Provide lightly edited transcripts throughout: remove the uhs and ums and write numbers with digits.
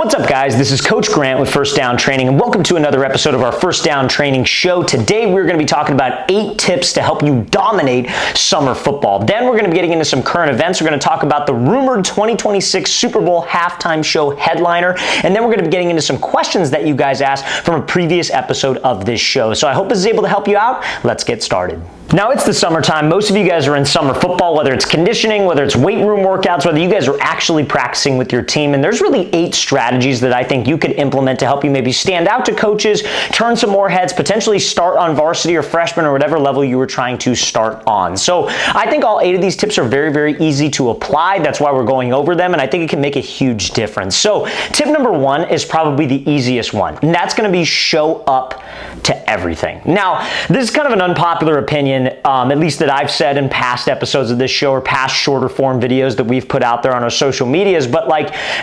What's up, guys? This is Coach Grant with First Down Training, and welcome to another episode of our First Down Training show. Today, we're going to be talking about 8 tips to help you dominate summer football. Then we're going to be getting into some current events. We're going to talk about the rumored 2026 Super Bowl halftime show headliner, and then we're going to be getting into some questions that you guys asked from a previous episode of this show. So I hope this is able to help you out. Let's get started. Now, it's the summertime. Most of you guys are in summer football, whether it's conditioning, whether it's weight room workouts, whether you guys are actually practicing with your team. And there's really 8 strategies that I think you could implement to help you maybe stand out to coaches, turn some more heads, potentially start on varsity or freshman or whatever level you were trying to start on. So I think all 8 of these tips are very, very easy to apply. That's why we're going over them, and I think it can make a huge difference. So tip number 1 is probably the easiest one, and that's going to be show up to everything. Now, this is kind of an unpopular opinion, at least that I've said in past episodes of this show or past shorter form videos that we've put out there on our social medias, but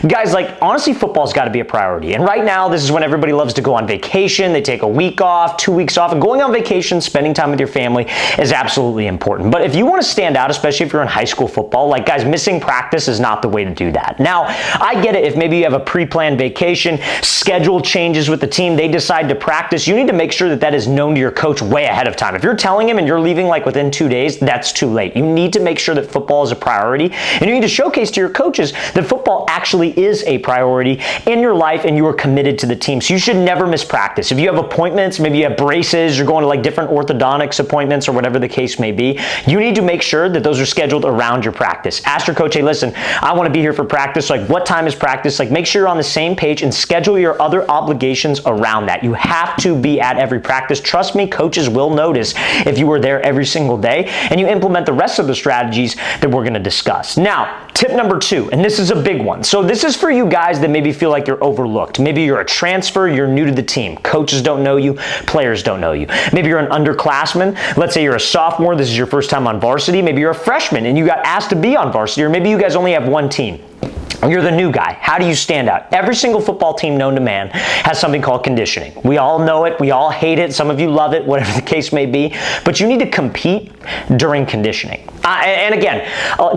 guys, honestly, football's got to be a priority. And right now, this is when everybody loves to go on vacation. They take a week off, 2 weeks off, and going on vacation, spending time with your family is absolutely important. But if you want to stand out, especially if you're in high school football, guys, missing practice is not the way to do that. Now, I get it. If maybe you have a pre-planned vacation, schedule changes with the team, they decide to practice, you need to make sure that that is known to your coach way ahead of time. If you're telling him and you're leaving within 2 days, that's too late. You need to make sure that football is a priority, and you need to showcase to your coaches that football actually is a priority in your life and you are committed to the team. So you should never miss practice. If you have appointments, maybe you have braces, you're going to different orthodontics appointments or whatever the case may be, you need to make sure that those are scheduled around your practice. Ask your coach, hey, listen, I want to be here for practice. What time is practice? Make sure you're on the same page and schedule your other obligations around that. You have to be at every practice. Trust me, coaches will notice if you were there every single day and you implement the rest of the strategies that we're going to discuss. Now, tip number 2, and this is a big one. So this is for you guys that maybe feel like you're overlooked. Maybe you're a transfer, you're new to the team. Coaches don't know you, players don't know you. Maybe you're an underclassman. Let's say you're a sophomore, this is your first time on varsity. Maybe you're a freshman and you got asked to be on varsity, or maybe you guys only have one team. You're the new guy. How do you stand out? Every single football team known to man has something called conditioning. We all know it. We all hate it. Some of you love it, whatever the case may be. But you need to compete during conditioning. And again,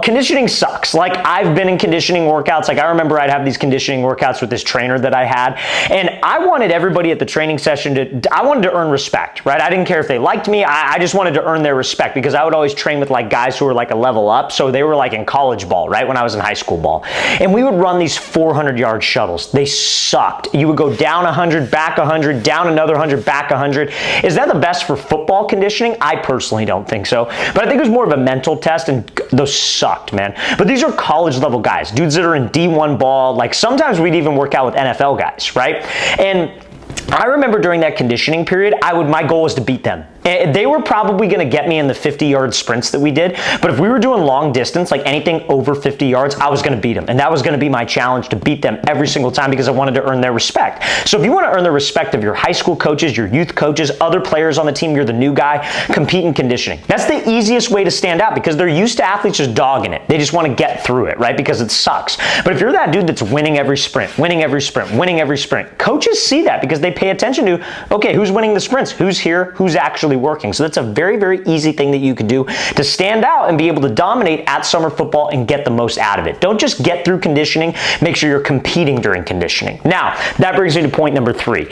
conditioning sucks. I've been in conditioning workouts. I remember I'd have these conditioning workouts with this trainer that I had. And I wanted everybody at the training session I wanted to earn respect, right? I didn't care if they liked me. I just wanted to earn their respect because I would always train with guys who were a level up. So they were in college ball, right? When I was in high school ball. And we would run these 400-yard shuttles. They sucked. You would go down 100, back 100, down another 100, back 100. Is that the best for football conditioning? I personally don't think so. But I think it was more of a mental test, and those sucked, man. But these are college-level guys, dudes that are in D1 ball. Sometimes we'd even work out with NFL guys, right? And I remember during that conditioning period, my goal was to beat them. They were probably going to get me in the 50-yard sprints that we did, but if we were doing long distance, anything over 50 yards, I was going to beat them. And that was going to be my challenge, to beat them every single time, because I wanted to earn their respect. So if you want to earn the respect of your high school coaches, your youth coaches, other players on the team, you're the new guy, compete in conditioning. That's the easiest way to stand out, because they're used to athletes just dogging it. They just want to get through it, right? Because it sucks. But if you're that dude that's winning every sprint, winning every sprint, winning every sprint, coaches see that because they pay attention to, okay, who's winning the sprints? Who's here? Who's actually working? So that's a very, very easy thing that you can do to stand out and be able to dominate at summer football and get the most out of it. Don't just get through conditioning. Make sure you're competing during conditioning. Now, that brings me to point number 3.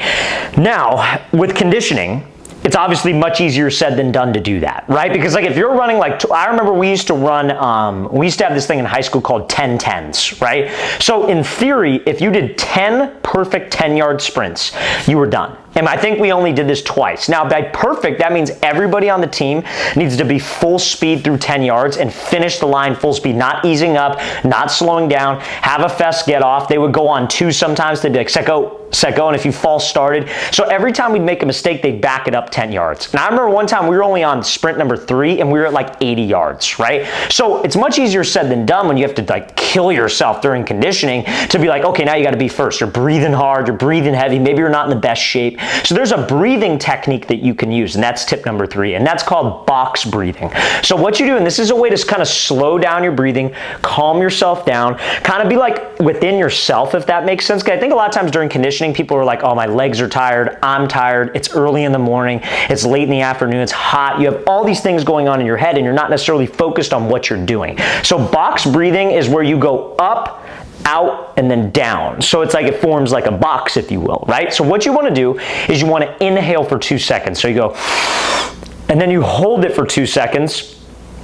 Now, with conditioning, it's obviously much easier said than done to do that, right? Because if you're running I remember we used to have this thing in high school called 10-10s, right? So in theory, if you did 10 perfect 10-yard sprints, you were done. And I think we only did this twice. Now, by perfect, that means everybody on the team needs to be full speed through 10 yards and finish the line full speed, not easing up, not slowing down, have a fast get off. They would go on 2 sometimes. They'd be set go, and if you false started. So every time we'd make a mistake, they'd back it up 10 yards. And I remember one time we were only on sprint number 3 and we were at 80 yards, right? So it's much easier said than done when you have to kill yourself during conditioning to be okay, now you got to be first. You're breathing hard, you're breathing heavy, maybe you're not in the best shape. So there's a breathing technique that you can use, and that's tip number 3, and that's called box breathing. So what you do, and this is a way to kind of slow down your breathing, calm yourself down, kind of be within yourself, if that makes sense. Because I think a lot of times during conditioning, people are oh, my legs are tired, I'm tired, it's early in the morning, it's late in the afternoon, it's hot. You have all these things going on in your head, and you're not necessarily focused on what you're doing. So box breathing is where you go up, out and then down. So it's like it forms like a box, if you will, right? So what you want to do is you want to inhale for 2 seconds. So you go, and then you hold it for 2 seconds,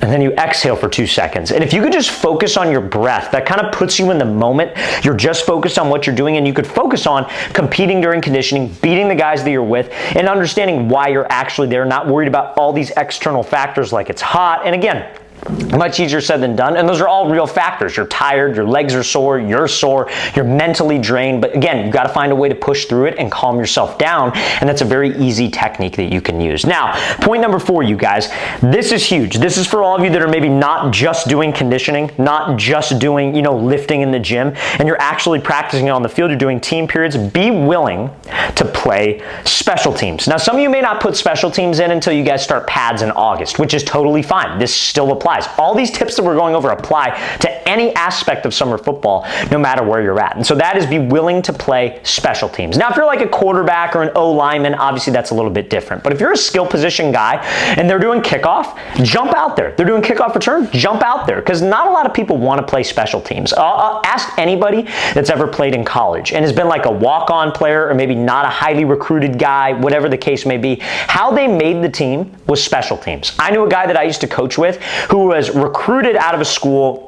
and then you exhale for 2 seconds. And if you could just focus on your breath, that kind of puts you in the moment. You're just focused on what you're doing, and you could focus on competing during conditioning, beating the guys that you're with, and understanding why you're actually there, not worried about all these external factors like it's hot. And again, much easier said than done, and those are all real factors. You're tired, your legs are sore, you're mentally drained, but again, you got to find a way to push through it and calm yourself down, and that's a very easy technique that you can use. Now, point number 4, you guys, this is huge. This is for all of you that are maybe not just doing conditioning, not just doing, lifting in the gym, and you're actually practicing on the field, you're doing team periods. Be willing to play special teams. Now, some of you may not put special teams in until you guys start pads in August, which is totally fine. This still applies. All these tips that we're going over apply to any aspect of summer football, no matter where you're at. And so that is be willing to play special teams. Now, if you're like a quarterback or an O lineman, obviously that's a little bit different. But if you're a skill position guy and they're doing kickoff, jump out there. They're doing kickoff return, jump out there, because not a lot of people want to play special teams. I'll ask anybody that's ever played in college and has been like a walk-on player or maybe not a highly recruited guy, whatever the case may be, how they made the team was special teams. I knew a guy that I used to coach with who was recruited out of a school,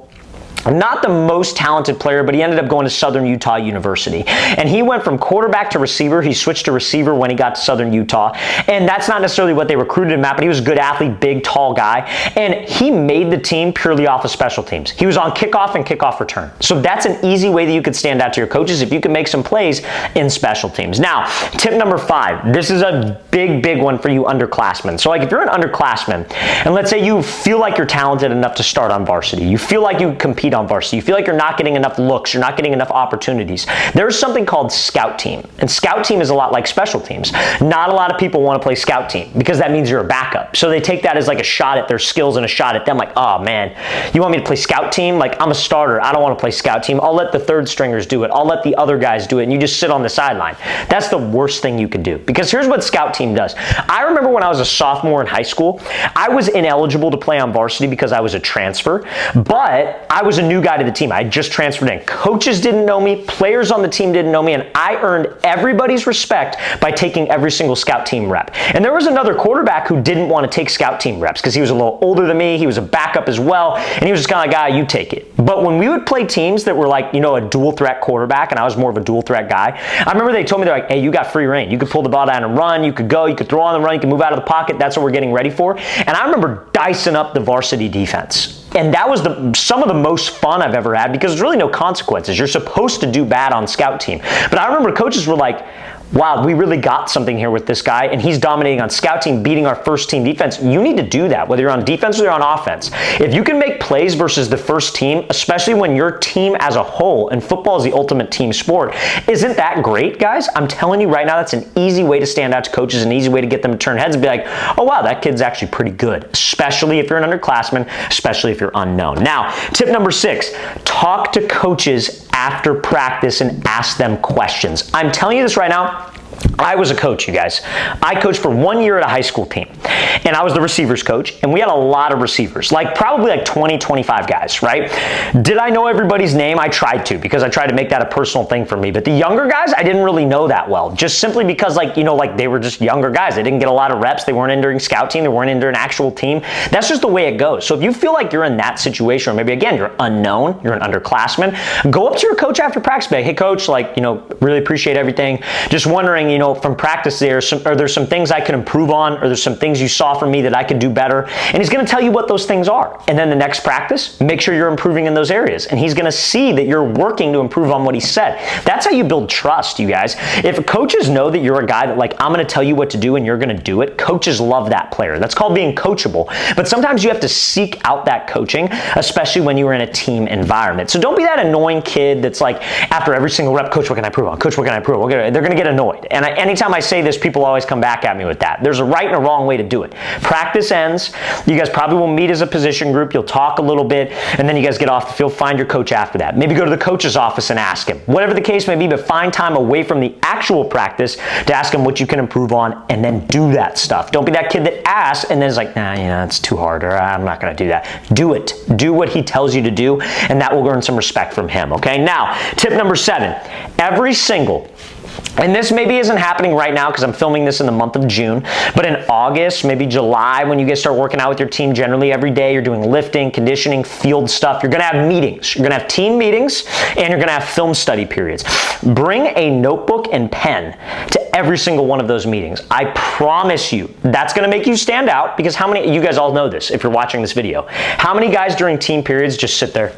not the most talented player, but he ended up going to Southern Utah University. And he went from quarterback to receiver. He switched to receiver when he got to Southern Utah. And that's not necessarily what they recruited him at, but he was a good athlete, big, tall guy. And he made the team purely off of special teams. He was on kickoff and kickoff return. So that's an easy way that you could stand out to your coaches if you can make some plays in special teams. Now, tip number 5. This is a big, big one for you underclassmen. So like if you're an underclassman, and let's say you feel like you're talented enough to start on varsity, you feel like you compete on varsity, you feel like you're not getting enough looks, you're not getting enough opportunities, there's something called scout team. And scout team is a lot like special teams. Not a lot of people want to play scout team because that means you're a backup. So they take that as like a shot at their skills and a shot at them, like, oh man, you want me to play scout team? Like, I'm a starter, I don't want to play scout team. I'll let the third stringers do it. I'll let the other guys do it, and you just sit on the sideline. That's the worst thing you could do, because here's what scout team does. I remember when I was a sophomore in high school, I was ineligible to play on varsity because I was a transfer, but I was a new guy to the team. I just transferred in. Coaches didn't know me, players on the team didn't know me, and I earned everybody's respect by taking every single scout team rep. And there was another quarterback who didn't want to take scout team reps because he was a little older than me, he was a backup as well, and he was just kind of like, you take it. But when we would play teams that were like, a dual threat quarterback, and I was more of a dual threat guy, I remember they told me, they're like, hey, you got free reign. You could pull the ball down and run, you could go, you could throw on the run, you could move out of the pocket. That's what we're getting ready for. And I remember dicing up the varsity defense. And that was some of the most fun I've ever had, because there's really no consequences. You're supposed to do bad on scout team. But I remember coaches were like, wow, we really got something here with this guy, and he's dominating on scout team, beating our first team defense. You need to do that, whether you're on defense or you're on offense. If you can make plays versus the first team, especially when your team as a whole, and football is the ultimate team sport, isn't that great, guys? I'm telling you right now, that's an easy way to stand out to coaches, an easy way to get them to turn heads and be like, oh wow, that kid's actually pretty good, especially if you're an underclassman, especially if you're unknown. Now, tip number 6, talk to coaches after practice and ask them questions. I'm telling you this right now, I was a coach, you guys. I coached for 1 year at a high school team, and I was the receivers coach, and we had a lot of receivers, probably 20, 25 guys, right? Did I know everybody's name? I tried to, because I tried to make that a personal thing for me. But the younger guys, I didn't really know that well, just simply because they were just younger guys. They didn't get a lot of reps. They weren't in during scout team. They weren't in during an actual team. That's just the way it goes. So if you feel like you're in that situation, or maybe again, you're unknown, you're an underclassman, go up to your coach after practice, be like, hey coach, really appreciate everything. Just wondering, from practice are there some things I can improve on, or there's some things you saw from me that I could do better? And he's going to tell you what those things are. And then the next practice, make sure you're improving in those areas. And he's going to see that you're working to improve on what he said. That's how you build trust, you guys. If coaches know that you're a guy that I'm going to tell you what to do and you're going to do it, coaches love that player. That's called being coachable. But sometimes you have to seek out that coaching, especially when you're in a team environment. So don't be that annoying kid that's like, after every single rep, coach, what can I improve on? Coach, what can I improve on? They're going to get annoyed. And anytime I say this, people always come back at me with that. There's a right and a wrong way to do it. Practice ends. You guys probably will meet as a position group. You'll talk a little bit, and then you guys get off the field, find your coach after that. Maybe go to the coach's office and ask him. Whatever the case may be, but find time away from the actual practice to ask him what you can improve on, and then do that stuff. Don't be that kid that asks and then is like, nah, it's too hard, or I'm not going to do that. Do it. Do what he tells you to do, and that will earn some respect from him, okay? Now, tip number 7, every single, and this maybe isn't happening right now because I'm filming this in the month of June, but in August, maybe July, when you guys start working out with your team generally every day, you're doing lifting, conditioning, field stuff, you're going to have meetings. You're going to have team meetings, and you're going to have film study periods. Bring a notebook and pen to every single one of those meetings. I promise you, that's going to make you stand out, because how many, you guys all know this if you're watching this video, how many guys during team periods just sit there?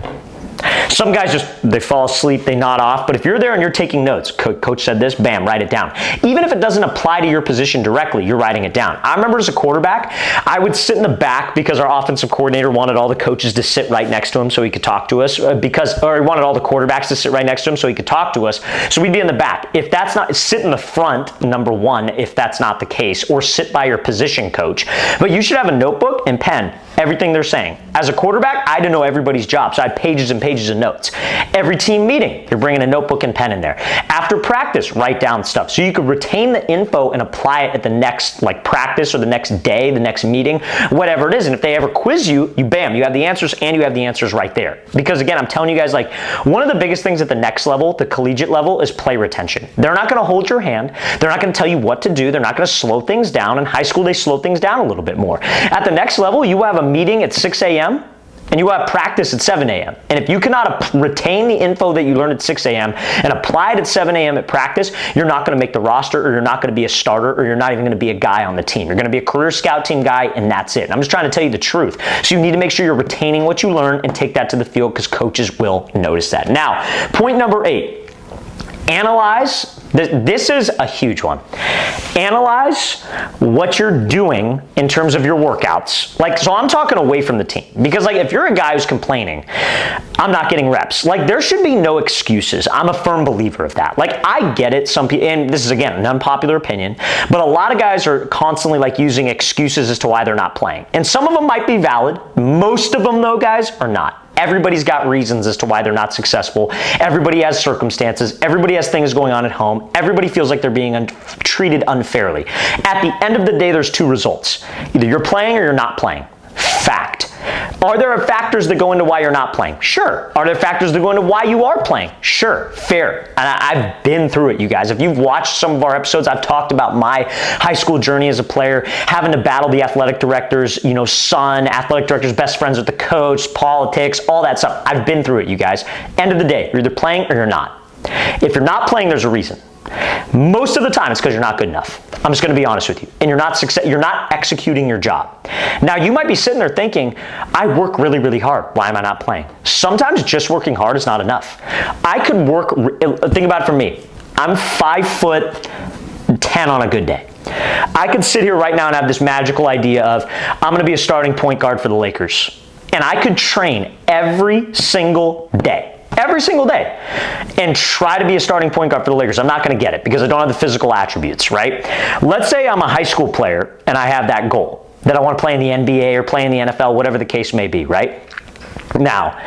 Some guys they fall asleep, they nod off, but if you're there and you're taking notes, coach said this, bam, write it down. Even if it doesn't apply to your position directly, you're writing it down. I remember as a quarterback, I would sit in the back because our offensive coordinator wanted all the coaches to sit right next to him so he could talk to us, or he wanted all the quarterbacks to sit right next to him so he could talk to us. So we'd be in the back. If that's not, sit in the front, number one, if that's not the case, or sit by your position coach. But you should have a notebook and pen, everything they're saying. As a quarterback, I had to know everybody's job, so I had pages and pages of notes. Every team meeting, you're bringing a notebook and pen in there. After practice, write down stuff so you could retain the info and apply it at the next practice or the next day, the next meeting, whatever it is. And if they ever quiz you, bam, you have the answers, and you have the answers right there. Because again, I'm telling you guys, one of the biggest things at the next level, the collegiate level, is play retention. They're not going to hold your hand. They're not going to tell you what to do. They're not going to slow things down. In high school, they slow things down a little bit more. At the next level, you have a meeting at 6 a.m. and you have practice at 7 a.m. And if you cannot retain the info that you learned at 6 a.m. and apply it at 7 a.m. at practice, you're not going to make the roster, or you're not going to be a starter, or you're not even going to be a guy on the team. You're going to be a career scout team guy, and that's it. I'm just trying to tell you the truth. So you need to make sure you're retaining what you learn and take that to the field, because coaches will notice that. Now, point number 8, analyze. This is a huge one. Analyze what you're doing in terms of your workouts. So I'm talking away from the team, because if you're a guy who's complaining, I'm not getting reps, there should be no excuses. I'm a firm believer of that. I get it, some people, and this is again an unpopular opinion, but a lot of guys are constantly using excuses as to why they're not playing. And some of them might be valid. Most of them though, guys, are not. Everybody's got reasons as to why they're not successful. Everybody has circumstances. Everybody has things going on at home. Everybody feels like they're being treated unfairly. At the end of the day, there's two results. Either you're playing or you're not playing. Fact. Are there factors that go into why you're not playing? Sure. Are there factors that go into why you are playing? Sure. Fair. And I've been through it, you guys. If you've watched some of our episodes, I've talked about my high school journey as a player, having to battle the athletic director's, son, athletic director's best friends with the coach, politics, all that stuff. I've been through it, you guys. End of the day, you're either playing or you're not. If you're not playing, there's a reason. Most of the time, it's because you're not good enough. I'm just going to be honest with you. And you're not executing your job. Now, you might be sitting there thinking, I work really, really hard. Why am I not playing? Sometimes just working hard is not enough. I could work, think about it for me. I'm 5'10" on a good day. I could sit here right now and have this magical idea of, I'm going to be a starting point guard for the Lakers. And I could train every single day. Every single day, and try to be a starting point guard for the Lakers. I'm not going to get it because I don't have the physical attributes, right? Let's say I'm a high school player and I have that goal, that I want to play in the NBA or play in the NFL, whatever the case may be, right? Now,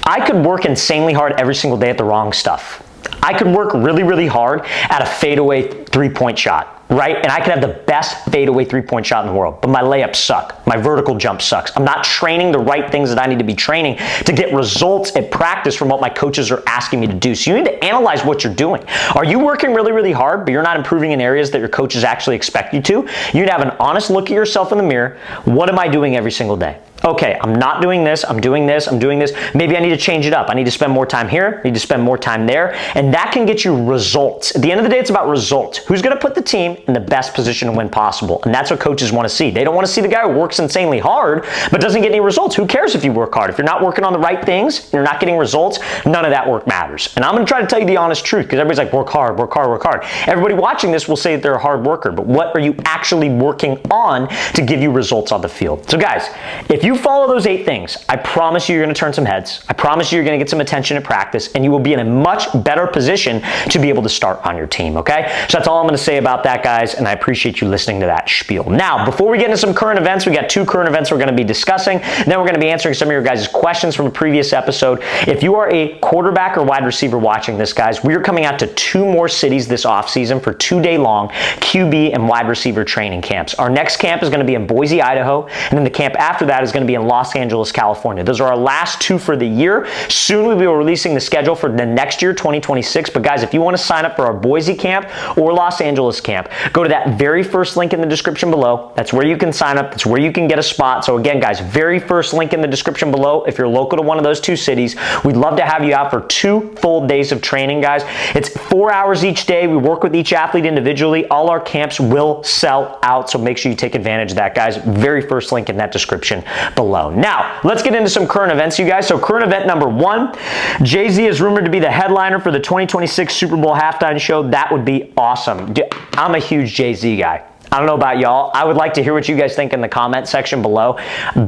I could work insanely hard every single day at the wrong stuff. I could work really, really hard at a fadeaway three-point shot. Right? And I could have the best fadeaway three-point shot in the world, but my layups suck. My vertical jump sucks. I'm not training the right things that I need to be training to get results at practice from what my coaches are asking me to do. So you need to analyze what you're doing. Are you working really, really hard, but you're not improving in areas that your coaches actually expect you to? You need to have an honest look at yourself in the mirror. What am I doing every single day? Okay, I'm not doing this, I'm doing this, I'm doing this. Maybe I need to change it up. I need to spend more time here, I need to spend more time there, and that can get you results. At the end of the day, it's about results. Who's gonna put the team in the best position to win possible? And that's what coaches wanna see. They don't wanna see the guy who works insanely hard, but doesn't get any results. Who cares if you work hard? If you're not working on the right things, and you're not getting results, none of that work matters. And I'm gonna try to tell you the honest truth, because everybody's like, work hard, work hard, work hard. Everybody watching this will say that they're a hard worker, but what are you actually working on to give you results on the field? So guys, if you you follow those 8 things, I promise you you're going to turn some heads. I promise you you're going to get some attention at practice, and you will be in a much better position to be able to start on your team, okay? So that's all I'm going to say about that, guys, and I appreciate you listening to that spiel. Now, before we get into some current events, we got 2 current events we're going to be discussing, and then we're going to be answering some of your guys' questions from a previous episode. If you are a quarterback or wide receiver watching this, guys, we are coming out to 2 more cities this offseason for 2-day-long QB and wide receiver training camps. Our next camp is going to be in Boise, Idaho, and then the camp after that is going to be in Los Angeles, California. Those are our last 2 for the year. Soon we'll be releasing the schedule for the next year, 2026. But guys, if you want to sign up for our Boise camp or Los Angeles camp, go to that very first link in the description below. That's where you can sign up. That's where you can get a spot. So again, guys, very first link in the description below. If you're local to one of those 2 cities, we'd love to have you out for 2 full days of training, guys. It's 4 hours each day. We work with each athlete individually. All our camps will sell out, so make sure you take advantage of that, guys. Very first link in that description below. Now, let's get into some current events, you guys. So current event number 1, JayZ is rumored to be the headliner for the 2026 Super Bowl halftime show. That would be awesome. I'm a huge JayZ guy. I don't know about y'all. I would like to hear what you guys think in the comment section below.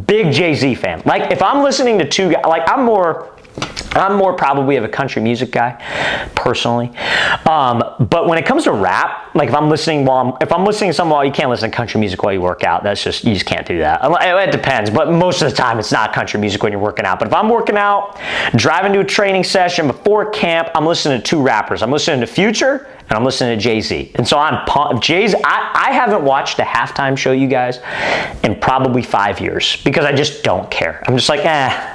Big JayZ fan. Like, if I'm listening to 2 guys, like, I'm more probably of a country music guy, personally. But when it comes to rap, like if I'm listening to something while you can't listen to country music while you work out, you just can't do that. It depends, but most of the time it's not country music when you're working out. But if I'm working out, driving to a training session before camp, I'm listening to 2 rappers. I'm listening to Future and I'm listening to JayZ. And so I'm pumped. JayZ, I haven't watched a halftime show, you guys, in probably 5 years because I just don't care. I'm just like,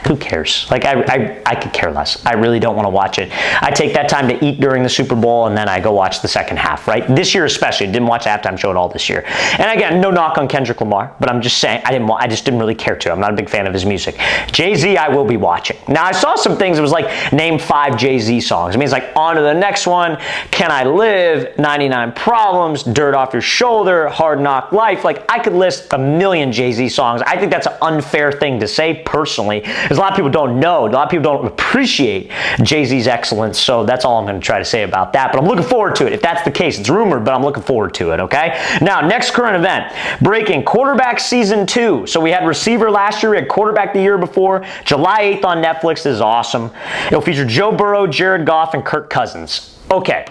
who cares? Like I could care less. I really don't want to watch it. I take that time to eat during the Super Bowl and then I go watch the second half, right? This year especially, didn't watch the halftime show at all this year. And again, no knock on Kendrick Lamar, but I'm just saying I just didn't really care to. I'm not a big fan of his music. JayZ, I will be watching. Now I saw some things. It was like name 5 JayZ songs. I mean, it's like on to the next one. Can I Live? 99 Problems. Dirt Off Your Shoulder. Hard Knock Life. Like I could list a million JayZ songs. I think that's an unfair thing to say personally, because a lot of people don't know. A lot of people don't appreciate JayZ's excellence, so that's all I'm going to try to say about that, but I'm looking forward to it. If that's the case, it's rumored, but I'm looking forward to it, okay? Now, next current event, breaking quarterback season 2. So we had receiver last year, we had quarterback the year before. July 8th on Netflix. This is awesome. It'll feature Joe Burrow, Jared Goff, and Kirk Cousins. Okay.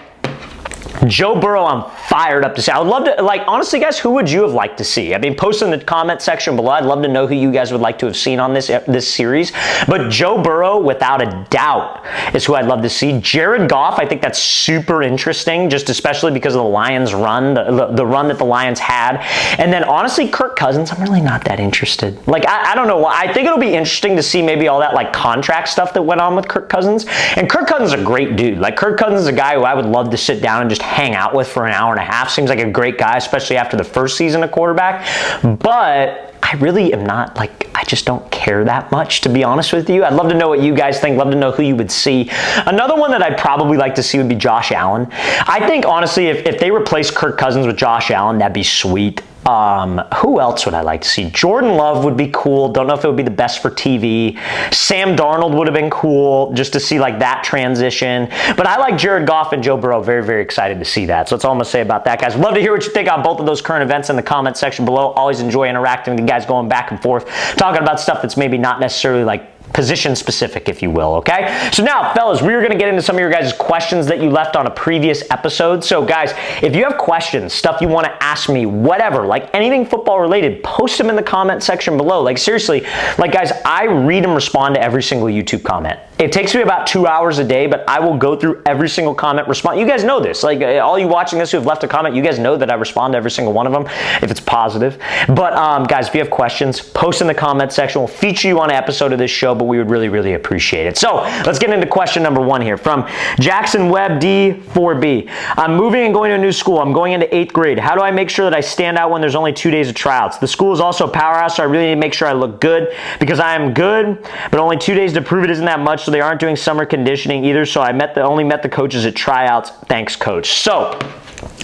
Joe Burrow, I'm fired up to see. I would love to, like, honestly, guys, who would you have liked to see? I mean, post in the comment section below. I'd love to know who you guys would like to have seen on this series. But Joe Burrow, without a doubt, is who I'd love to see. Jared Goff, I think that's super interesting, just especially because of the Lions' run, the run that the Lions had. And then, honestly, Kirk Cousins, I'm really not that interested. Like, I don't know why. I think it'll be interesting to see maybe all that, like, contract stuff that went on with Kirk Cousins. And Kirk Cousins is a great dude. Like, Kirk Cousins is a guy who I would love to sit down and just hang out with for an hour and a half. Seems like a great guy, especially after the first season of quarterback. But I really am not, like, I just don't care that much, to be honest with you. I'd love to know what you guys think. Love to know who you would see. Another one that I'd probably like to see would be Josh Allen. I think, honestly, if they replace Kirk Cousins with Josh Allen, that'd be sweet. Who else would I like to see? Jordan Love would be cool. Don't know if it would be the best for TV. Sam Darnold would have been cool just to see like that transition. But I like Jared Goff and Joe Burrow. Very, very excited to see that. So that's all I'm going to say about that, guys. Love to hear what you think on both of those current events in the comment section below. Always enjoy interacting with you guys, going back and forth, talking about stuff that's maybe not necessarily like position specific, if you will, okay? So now, fellas, we're going to get into some of your guys' questions that you left on a previous episode. So, guys, if you have questions, stuff you want to ask me, whatever, like anything football related, post them in the comment section below. Like, seriously, like, guys, I read and respond to every single YouTube comment. It takes me about 2 hours a day, but I will go through every single comment, respond. You guys know this. Like, all you watching this who have left a comment, you guys know that I respond to every single one of them, if it's positive. But, guys, if you have questions, post in the comment section. We'll feature you on an episode of this show, but we would really, really appreciate it. So, let's get into question number 1 here from Jackson Webb D4B. I'm moving and going to a new school. I'm going into 8th grade. How do I make sure that I stand out when there's only 2 days of tryouts? The school is also a powerhouse, so I really need to make sure I look good because I am good, but only 2 days to prove it isn't that much. so they aren't doing summer conditioning either, so I only met the coaches at tryouts. Thanks, coach. So,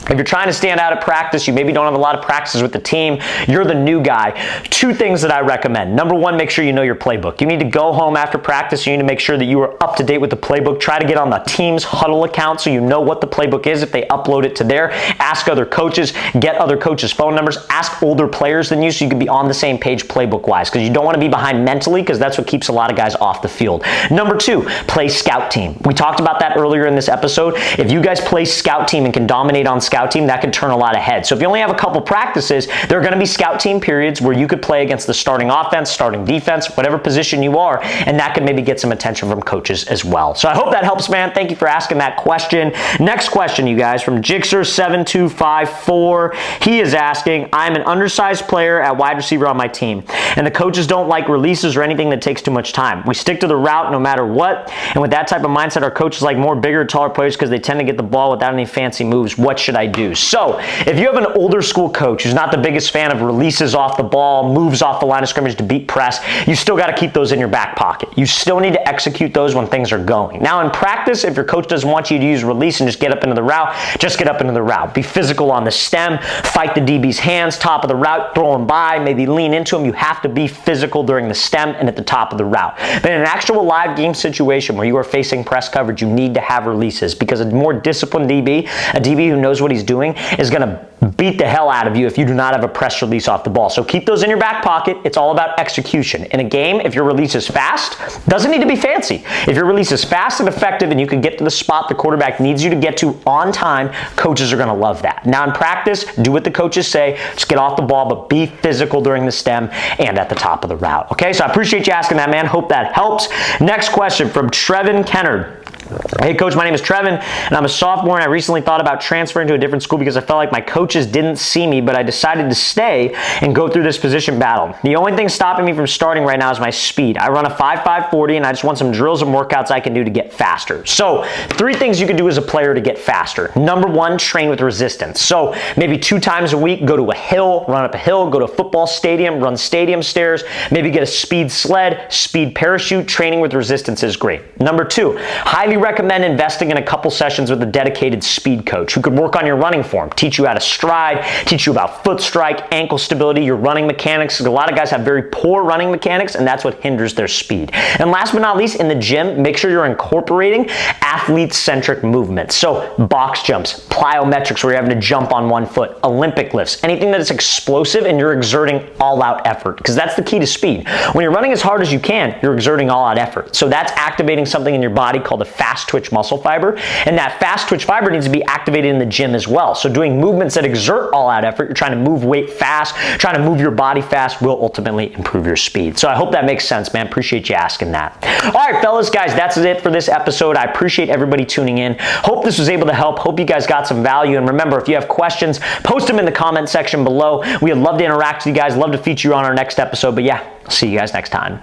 if you're trying to stand out at practice, you maybe don't have a lot of practices with the team, you're the new guy, 2 things that I recommend. Number 1, make sure you know your playbook. You need to go home after practice. You need to make sure that you are up to date with the playbook. Try to get on the team's huddle account so you know what the playbook is if they upload it to there. Ask other coaches, get other coaches' phone numbers, ask older players than you so you can be on the same page playbook-wise, because you don't want to be behind mentally, because that's what keeps a lot of guys off the field. Number 2, play scout team. We talked about that earlier in this episode. If you guys play scout team and can dominate on scout team, that could turn a lot of heads. So if you only have a couple practices, there are going to be scout team periods where you could play against the starting offense, starting defense, whatever position you are, and that could maybe get some attention from coaches as well. So I hope that helps, man. Thank you for asking that question. Next question, you guys, from Jixer7254. He is asking, I'm an undersized player at wide receiver on my team, and the coaches don't like releases or anything that takes too much time. We stick to the route no matter what, and with that type of mindset, our coaches like more bigger, taller players because they tend to get the ball without any fancy moves. What should I do? So, if you have an older school coach who's not the biggest fan of releases off the ball, moves off the line of scrimmage to beat press, you still got to keep those in your back pocket. You still need to execute those when things are going. Now, in practice, if your coach doesn't want you to use release and just get up into the route, just get up into the route. Be physical on the stem, fight the DB's hands, top of the route, throw him by, maybe lean into him. You have to be physical during the stem and at the top of the route. But in an actual live game situation where you are facing press coverage, you need to have releases, because a more disciplined DB, a DB who knows what he's doing, is going to beat the hell out of you if you do not have a press release off the ball. So keep those in your back pocket. It's all about execution. In a game, if your release is fast, doesn't need to be fancy. If your release is fast and effective and you can get to the spot the quarterback needs you to get to on time, coaches are going to love that. Now in practice, do what the coaches say. Just get off the ball, but be physical during the stem and at the top of the route. Okay, so I appreciate you asking that, man. Hope that helps. Next question from Trevin Kennard. Hey coach, my name is Trevin and I'm a sophomore, and I recently thought about transferring to a different school because I felt like my coaches didn't see me, but I decided to stay and go through this position battle. The only thing stopping me from starting right now is my speed. I run a 5.5 40 and I just want some drills and workouts I can do to get faster. So 3 things you can do as a player to get faster. Number 1, train with resistance. So maybe 2 times a week, go to a hill, run up a hill, go to a football stadium, run stadium stairs, maybe get a speed sled, speed parachute. Training with resistance is great. Number 2, highly recommend investing in a couple sessions with a dedicated speed coach who could work on your running form, teach you how to stride, teach you about foot strike, ankle stability, your running mechanics. A lot of guys have very poor running mechanics, and that's what hinders their speed. And last but not least, in the gym, make sure you're incorporating athlete-centric movements. So box jumps, plyometrics where you're having to jump on one foot, Olympic lifts, anything that is explosive and you're exerting all-out effort, because that's the key to speed. When you're running as hard as you can, you're exerting all-out effort. So that's activating something in your body called a fast twitch muscle fiber, and that fast twitch fiber needs to be activated in the gym as well. So doing movements that exert all-out effort, you're trying to move weight fast, trying to move your body fast, will ultimately improve your speed. So I hope that makes sense, man. Appreciate you asking that. All right, fellas, guys, that's it for this episode. I appreciate everybody tuning in. Hope this was able to help. Hope you guys got some value. And remember, if you have questions, post them in the comment section below. We would love to interact with you guys. Love to feature you on our next episode. But yeah, see you guys next time.